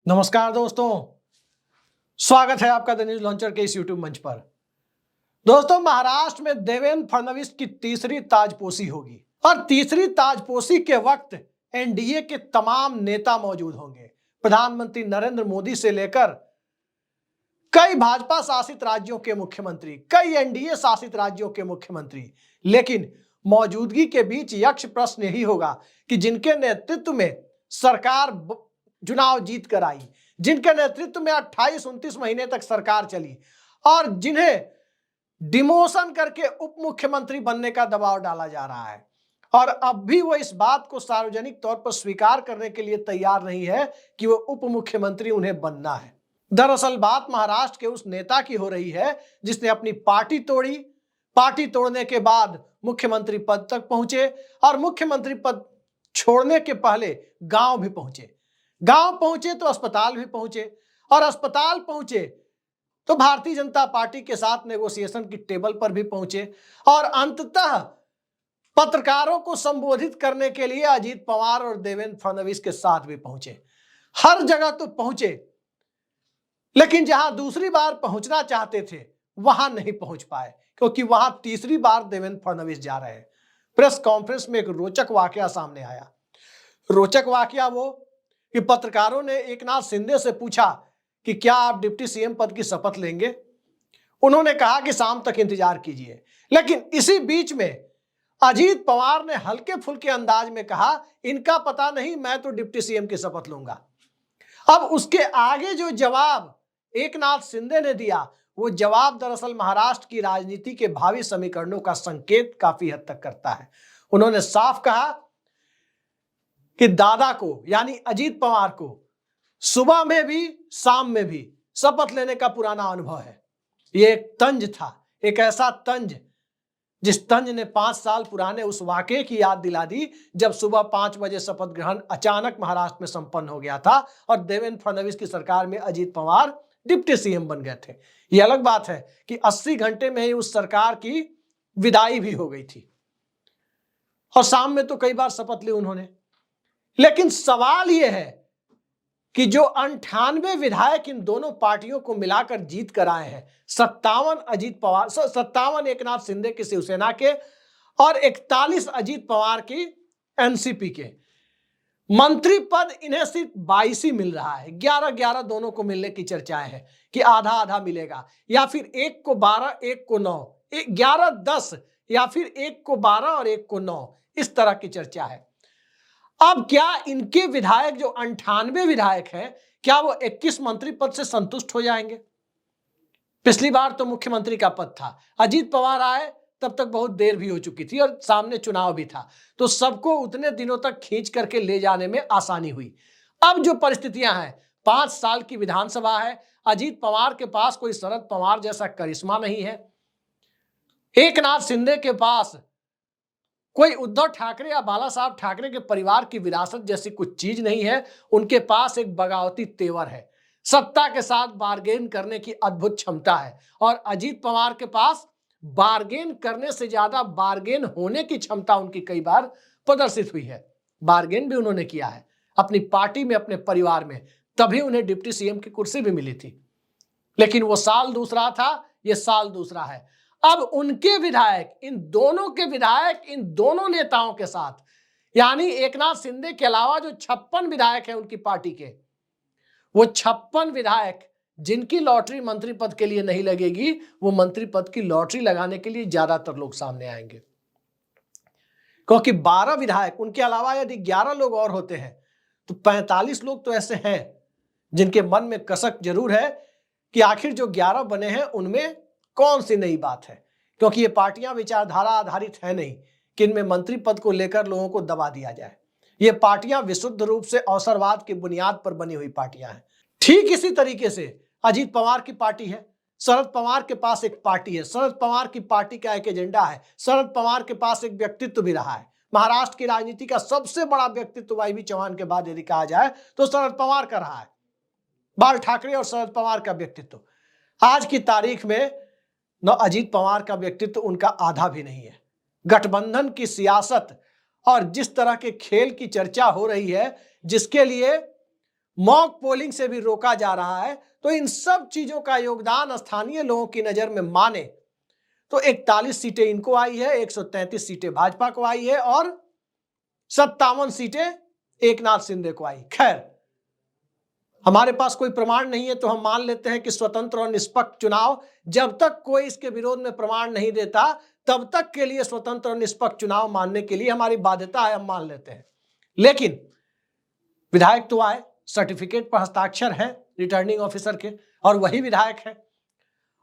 नमस्कार दोस्तों, स्वागत है आपका द न्यूज लॉन्चर के इस यूट्यूब मंच पर। दोस्तों, महाराष्ट्र में देवेंद्र फडणवीस की तीसरी ताजपोशी होगी और तीसरी ताजपोशी के वक्त एनडीए के तमाम नेता मौजूद होंगे। प्रधानमंत्री नरेंद्र मोदी से लेकर कई भाजपा शासित राज्यों के मुख्यमंत्री, कई एनडीए शासित राज्यों के मुख्यमंत्री, लेकिन मौजूदगी के बीच यक्ष प्रश्न यही होगा कि जिनके नेतृत्व में सरकार चुनाव जीत कर आई, जिनके नेतृत्व में 28-29 महीने तक सरकार चली और जिन्हें डिमोशन करके उप मुख्यमंत्री बनने का दबाव डाला जा रहा है, और अब भी वो इस बात को सार्वजनिक तौर पर स्वीकार करने के लिए तैयार नहीं है कि वो उप मुख्यमंत्री उन्हें बनना है। दरअसल बात महाराष्ट्र के उस नेता की हो रही है जिसने अपनी पार्टी तोड़ी, पार्टी तोड़ने के बाद मुख्यमंत्री पद तक पहुंचे और मुख्यमंत्री पद छोड़ने के पहले गांव भी पहुंचे। गांव पहुंचे तो अस्पताल भी पहुंचे और अस्पताल पहुंचे तो भारतीय जनता पार्टी के साथ नेगोशिएशन की टेबल पर भी पहुंचे और अंततः पत्रकारों को संबोधित करने के लिए अजीत पवार और देवेंद्र फडणवीस के साथ भी पहुंचे। हर जगह तो पहुंचे, लेकिन जहां दूसरी बार पहुंचना चाहते थे वहां नहीं पहुंच पाए, क्योंकि वहां तीसरी बार देवेंद्र फडणवीस जा रहे हैं। प्रेस कॉन्फ्रेंस में एक रोचक वाकया सामने आया। रोचक वाकया वो कि पत्रकारों ने एकनाथ शिंदे से पूछा कि क्या आप डिप्टी सीएम पद की शपथ लेंगे। उन्होंने कहा कि शाम तक इंतजार कीजिए, लेकिन इसी बीच में अजीत पवार ने हल्के फुल्के अंदाज में कहा, इनका पता नहीं, मैं तो डिप्टी सीएम की शपथ लूंगा। अब उसके आगे जो जवाब एकनाथ शिंदे ने दिया, वो जवाब दरअसल महाराष्ट्र की राजनीति के भावी समीकरणों का संकेत काफी हद तक करता है। उन्होंने साफ कहा कि दादा को यानी अजीत पवार को सुबह में भी शाम में भी शपथ लेने का पुराना अनुभव है। ये एक तंज था, एक ऐसा तंज जिस तंज ने 5 साल पुराने उस वाकये की याद दिला दी जब सुबह 5 बजे शपथ ग्रहण अचानक महाराष्ट्र में संपन्न हो गया था और देवेंद्र फडणवीस की सरकार में अजीत पवार डिप्टी सीएम बन गए थे। यह अलग बात है कि 80 घंटे में ही उस सरकार की विदाई भी हो गई थी और शाम में तो कई बार शपथ ली उन्होंने। लेकिन सवाल यह है कि जो 98 विधायक इन दोनों पार्टियों को मिलाकर जीत कर आए हैं, 57 अजीत पवार, 57 एकनाथ शिंदे की शिवसेना के और 41 अजीत पवार की एनसीपी के, मंत्री पद इन्हें सिर्फ 22 ही मिल रहा है। 11-11 दोनों को मिलने की चर्चाएं हैं कि आधा आधा मिलेगा, या फिर एक को 12, एक को 9, 11-10, या फिर एक को 12 और एक को 9, इस तरह की चर्चा है। अब क्या इनके विधायक जो 98 विधायक हैं, क्या वो 21 मंत्री पद से संतुष्ट हो जाएंगे? पिछली बार तो मुख्यमंत्री का पद था, अजीत पवार आए तब तक बहुत देर भी हो चुकी थी और सामने चुनाव भी था, तो सबको उतने दिनों तक खींच करके ले जाने में आसानी हुई। अब जो परिस्थितियां हैं, 5 साल की विधानसभा है, अजीत पवार के पास कोई शरद पवार जैसा करिश्मा नहीं है, एकनाथ शिंदे के पास कोई उद्धव ठाकरे या बाला साहब ठाकरे के परिवार की विरासत जैसी कुछ चीज नहीं है। उनके पास एक बगावती तेवर है, सत्ता के साथ बार्गेन करने की अद्भुत क्षमता है, और अजीत पवार के पास बार्गेन करने से ज्यादा बार्गेन होने की क्षमता उनकी कई बार प्रदर्शित हुई है। बार्गेन भी उन्होंने किया है अपनी पार्टी में, अपने परिवार में, तभी उन्हें डिप्टी सीएम की कुर्सी भी मिली थी। लेकिन वो साल दूसरा था, ये साल दूसरा है। अब उनके विधायक, इन दोनों के विधायक, इन दोनों नेताओं के साथ, यानी एकनाथ शिंदे के अलावा जो 56 विधायक हैं उनकी पार्टी के, वो 56 विधायक जिनकी लॉटरी मंत्री पद के लिए नहीं लगेगी, वो मंत्री पद की लॉटरी लगाने के लिए ज्यादातर लोग सामने आएंगे। क्योंकि 12 विधायक, उनके अलावा यदि 11 लोग और होते हैं तो 45 लोग तो ऐसे हैं जिनके मन में कसक जरूर है कि आखिर जो 11 बने हैं उनमें कौन सी नई बात है, क्योंकि ये पार्टियां विचारधारा आधारित है नहीं कि इनमें मंत्री पद को लेकर लोगों को दबा दिया जाए। ये पार्टियां विशुद्ध रूप से अवसरवाद की बुनियाद पर बनी हुई पार्टियां हैं। ठीक इसी तरीके से अजीत पवार की पार्टी है, शरद पवार के पास एक पार्टी है, शरद पवार की पार्टी का एक एजेंडा है, शरद पवार के पास एक व्यक्तित्व भी रहा है। महाराष्ट्र की राजनीति का सबसे बड़ा व्यक्तित्व वाई चौहान के बाद यदि कहा जाए तो शरद पवार का रहा है। बाल ठाकरे और शरद पवार का व्यक्तित्व, आज की तारीख में न अजीत पवार का व्यक्तित्व उनका आधा भी नहीं है। गठबंधन की सियासत और जिस तरह के खेल की चर्चा हो रही है, जिसके लिए मॉक पोलिंग से भी रोका जा रहा है। तो इन सब चीजों का योगदान स्थानीय लोगों की नजर में माने तो 41 सीटें इनको आई है, 133 सीटें भाजपा को आई है और 57 सीटें एकनाथ शिंदे को आई। खैर, हमारे पास कोई प्रमाण नहीं है तो हम मान लेते हैं कि स्वतंत्र और निष्पक्ष चुनाव, जब तक कोई इसके विरोध में प्रमाण नहीं देता तब तक के लिए स्वतंत्र और निष्पक्ष चुनाव मानने के लिए हमारी बाध्यता है, हम मान लेते हैं। लेकिन विधायक तो आए, सर्टिफिकेट पर हस्ताक्षर है रिटर्निंग ऑफिसर के, और वही विधायक है।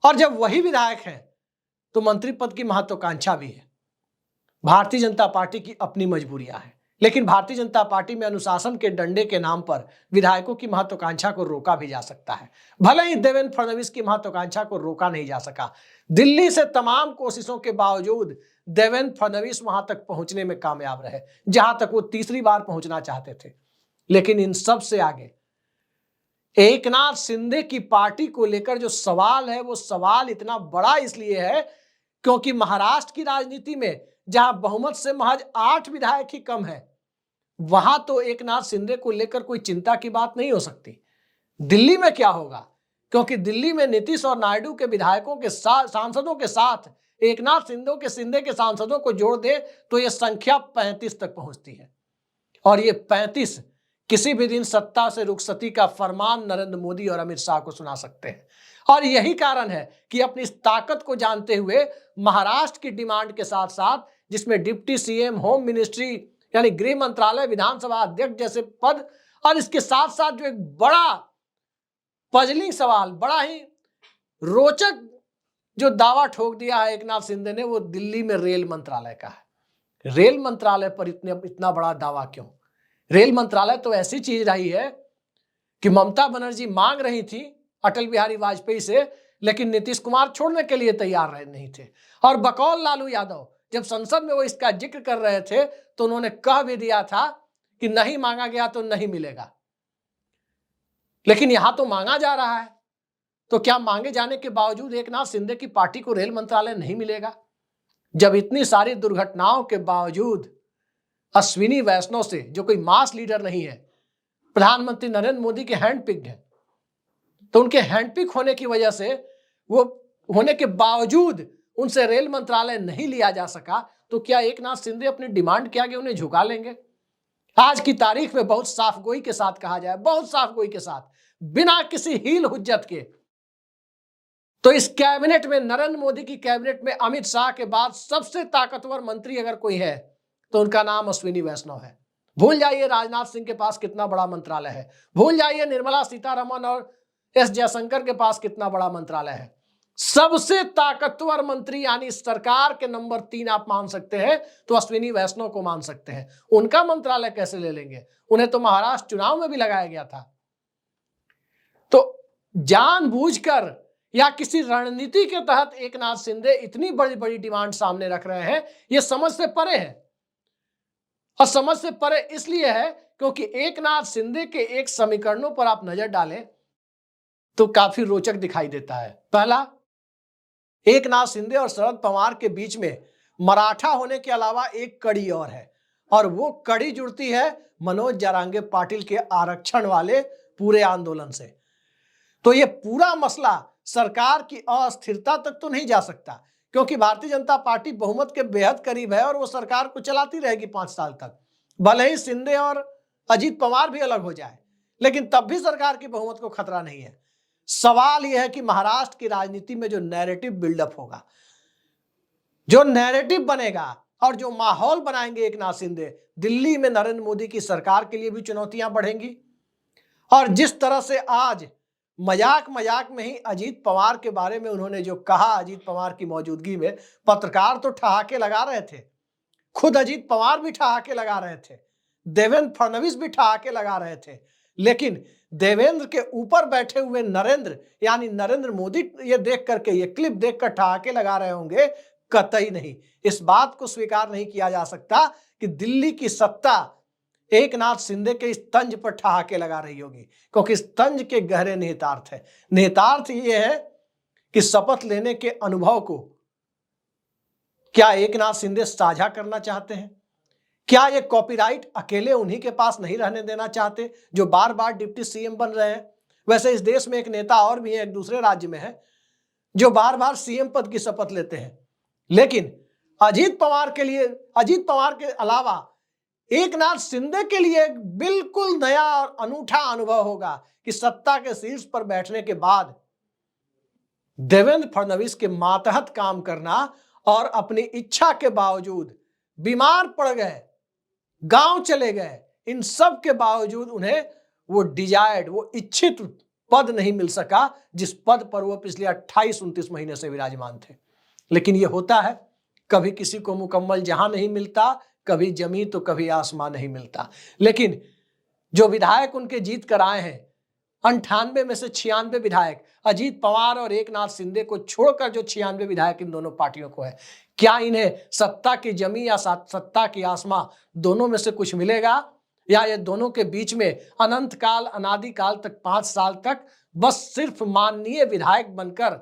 और जब वही विधायक है तो मंत्री पद की महत्वाकांक्षा भी है। भारतीय जनता पार्टी की अपनी मजबूरियां हैं, लेकिन भारतीय जनता पार्टी में अनुशासन के डंडे के नाम पर विधायकों की महत्वाकांक्षा को रोका भी जा सकता है। भले ही देवेंद्र फडणवीस की महत्वाकांक्षा को रोका नहीं जा सका, दिल्ली से तमाम कोशिशों के बावजूद देवेंद्र फडणवीस वहां तक पहुंचने में कामयाब रहे जहां तक वो तीसरी बार पहुंचना चाहते थे। लेकिन इन सब से आगे एकनाथ शिंदे की पार्टी को लेकर जो सवाल है, वो सवाल इतना बड़ा इसलिए है क्योंकि महाराष्ट्र की राजनीति में जहां बहुमत से महज 8 विधायक ही कम है, वहां तो एकनाथ शिंदे को लेकर कोई चिंता की बात नहीं हो सकती। दिल्ली में क्या होगा, क्योंकि दिल्ली में नीतीश और नायडू के विधायकों के साथ, सांसदों के साथ एकनाथ शिंदे के सांसदों को जोड़ दे तो यह संख्या 35 तक पहुंचती है। और ये 35 किसी भी दिन सत्ता से रुखसती का फरमान नरेंद्र मोदी और अमित शाह को सुना सकते हैं। और यही कारण है कि अपनी इस ताकत को जानते हुए महाराष्ट्र की डिमांड के साथ साथ, जिसमें डिप्टी सीएम, होम मिनिस्ट्री यानी गृह मंत्रालय, विधानसभा अध्यक्ष जैसे पद, और इसके साथ साथ जो एक बड़ा पजलिंग सवाल, बड़ा ही रोचक जो दावा ठोक दिया है एकनाथ शिंदे ने, वो दिल्ली में रेल मंत्रालय का है। रेल मंत्रालय पर इतना बड़ा दावा क्यों? रेल मंत्रालय तो ऐसी चीज रही है कि ममता बनर्जी मांग रही थी अटल बिहारी वाजपेयी से, लेकिन नीतीश कुमार छोड़ने के लिए तैयार नहीं थे। और बकौल लालू यादव जब संसद में वो इसका जिक्र कर रहे थे तो उन्होंने कह भी दिया था कि नहीं मांगा गया तो नहीं मिलेगा। लेकिन यहां तो मांगा जा रहा है, तो क्या मांगे जाने के बावजूद एकनाथ शिंदे की पार्टी को रेल मंत्रालय नहीं मिलेगा? जब इतनी सारी दुर्घटनाओं के बावजूद अश्विनी वैष्णव से, जो कोई मास लीडर नहीं है, प्रधानमंत्री नरेंद्र मोदी के हैंडपिक्ड है, तो उनके हैंडपिक होने की वजह से, वो होने के बावजूद उनसे रेल मंत्रालय नहीं लिया जा सका, तो क्या एकनाथ शिंदे अपनी डिमांड के आगे उन्हें झुका लेंगे? आज की तारीख में बहुत साफगोई के साथ कहा जाए, बहुत साफगोई के साथ, बिना किसी हील हुज्जत के, तो इस कैबिनेट में, नरेंद्र मोदी की कैबिनेट में अमित शाह के बाद सबसे ताकतवर मंत्री अगर कोई है तो उनका नाम अश्विनी वैष्णव है। भूल जाइए राजनाथ सिंह के पास कितना बड़ा मंत्रालय है, भूल जाइए निर्मला सीतारमण और एस जयशंकर के पास कितना बड़ा मंत्रालय है। सबसे ताकतवर मंत्री यानी सरकार के नंबर 3 आप मान सकते हैं तो अश्विनी वैष्णव को मान सकते हैं। उनका मंत्रालय कैसे ले लेंगे? उन्हें तो महाराष्ट्र चुनाव में भी लगाया गया था। तो जानबूझकर या किसी रणनीति के तहत एकनाथ शिंदे इतनी बड़ी बड़ी डिमांड सामने रख रहे हैं, यह समझ से परे है। और समझ से परे इसलिए है क्योंकि एकनाथ शिंदे के एक समीकरणों पर आप नजर डालें तो काफी रोचक दिखाई देता है। पहला, एकनाथ शिंदे और शरद पवार के बीच में मराठा होने के अलावा एक कड़ी और है, और वो कड़ी जुड़ती है मनोज जारंगे पाटिल के आरक्षण वाले पूरे आंदोलन से। तो ये पूरा मसला सरकार की अस्थिरता तक तो नहीं जा सकता, क्योंकि भारतीय जनता पार्टी बहुमत के बेहद करीब है और वो सरकार को चलाती रहेगी 5 साल तक। भले ही शिंदे और अजीत पवार भी अलग हो जाए, लेकिन तब भी सरकार की बहुमत को खतरा नहीं है। सवाल यह है कि महाराष्ट्र की राजनीति में जो नैरेटिव बिल्डअप होगा, जो नैरेटिव बनेगा और जो माहौल बनाएंगे एकनाथ शिंदे, दिल्ली में नरेंद्र मोदी की सरकार के लिए भी चुनौतियां बढ़ेंगी। और जिस तरह से आज मजाक मजाक में ही अजीत पवार के बारे में उन्होंने जो कहा, अजीत पवार की मौजूदगी में पत्रकार तो ठहाके लगा रहे थे, खुद अजीत पवार भी ठहाके लगा रहे थे, देवेंद्र फडणवीस भी ठहाके लगा रहे थे, लेकिन देवेंद्र के ऊपर बैठे हुए नरेंद्र यानी नरेंद्र मोदी ये देख करके, ये क्लिप देखकर ठहाके लगा रहे होंगे? कतई नहीं। इस बात को स्वीकार नहीं किया जा सकता कि दिल्ली की सत्ता एकनाथ शिंदे के इस तंज पर ठहाके लगा रही होगी, क्योंकि इस तंज के गहरे निहितार्थ है। निहितार्थ ये है कि शपथ लेने के अनुभव को क्या एकनाथ शिंदे साझा करना चाहते हैं? क्या ये कॉपीराइट अकेले उन्हीं के पास नहीं रहने देना चाहते जो बार बार डिप्टी सीएम बन रहे हैं? वैसे इस देश में एक नेता और भी है, एक दूसरे राज्य में है, जो बार बार सीएम पद की शपथ लेते हैं, लेकिन अजीत पवार के अलावा एकनाथ शिंदे के लिए एक बिल्कुल नया और अनूठा अनुभव होगा कि सत्ता के शीर्ष पर बैठने के बाद देवेंद्र फडणवीस के मातहत काम करना और अपनी इच्छा के बावजूद बीमार पड़ गए, गांव चले गए, इन सब के बावजूद उन्हें वो डिजायर्ड, वो इच्छित पद नहीं मिल सका जिस पद पर वो पिछले 28-29 महीने से विराजमान थे। लेकिन ये होता है, कभी किसी को मुकम्मल जहां नहीं मिलता, कभी जमीन तो कभी आसमान नहीं मिलता। लेकिन जो विधायक उनके जीत कर आए हैं, 98 में से 96 विधायक अजीत पवार और एकनाथ शिंदे को छोड़कर जो 96 विधायक इन दोनों पार्टियों को है, क्या इन्हें सत्ता की जमी या सत्ता की आसमां दोनों में से कुछ मिलेगा, या ये दोनों के बीच में अनंत काल, अनादि काल तक 5 साल तक बस सिर्फ माननीय विधायक बनकर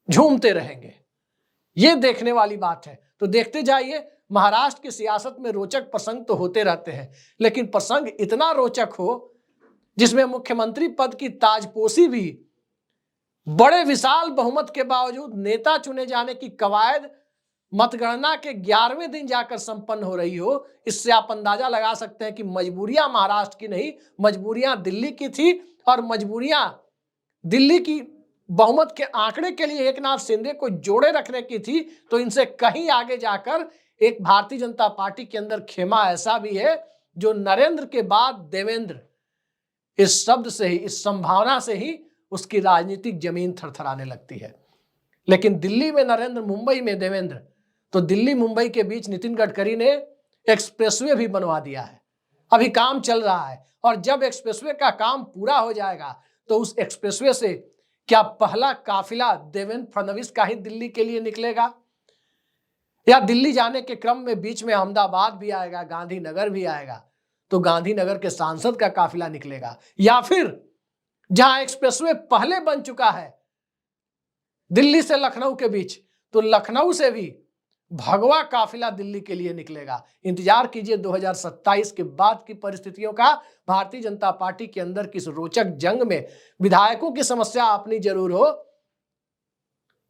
झूमते रहेंगे? ये देखने वाली बात है। तो देखते जाइए, महाराष्ट्र की सियासत में रोचक प्रसंग तो होते रहते हैं, लेकिन प्रसंग इतना रोचक हो जिसमें मुख्यमंत्री पद की ताजपोशी भी बड़े विशाल बहुमत के बावजूद नेता चुने जाने की कवायद मतगणना के 11वें दिन जाकर संपन्न हो रही हो, इससे आप अंदाजा लगा सकते हैं कि मजबूरियां महाराष्ट्र की नहीं, मजबूरियां दिल्ली की थी, और मजबूरियां दिल्ली की बहुमत के आंकड़े के लिए एकनाथ शिंदे को जोड़े रखने की थी। तो इनसे कहीं आगे जाकर एक भारतीय जनता पार्टी के अंदर खेमा ऐसा भी है जो नरेंद्र के बाद देवेंद्र, इस शब्द से ही, इस संभावना से ही उसकी राजनीतिक जमीन थरथराने लगती है। लेकिन दिल्ली में नरेंद्र, मुंबई में देवेंद्र, तो दिल्ली मुंबई के बीच नितिन गडकरी ने एक्सप्रेसवे भी बनवा दिया है, अभी काम चल रहा है। और जब एक्सप्रेसवे का काम पूरा हो जाएगा तो उस एक्सप्रेसवे से क्या पहला काफिला देवेंद्र फडणवीस का ही दिल्ली के लिए निकलेगा, या दिल्ली जाने के क्रम में बीच में अहमदाबाद भी आएगा, गांधीनगर भी आएगा, तो गांधीनगर के सांसद का काफिला निकलेगा, या फिर जहां एक्सप्रेसवे पहले बन चुका है दिल्ली से लखनऊ के बीच, तो लखनऊ से भी भगवा काफिला दिल्ली के लिए निकलेगा। इंतजार कीजिए 2027 के बाद की परिस्थितियों का। भारतीय जनता पार्टी के अंदर किस रोचक जंग में विधायकों की समस्या अपनी जरूर हो,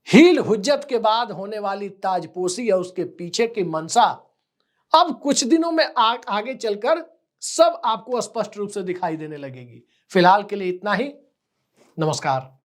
हील हुज्जत के बाद होने वाली ताजपोशी या उसके पीछे की मंशा अब कुछ दिनों में आगे चलकर सब आपको स्पष्ट रूप से दिखाई देने लगेगी। फिलहाल के लिए इतना ही। नमस्कार।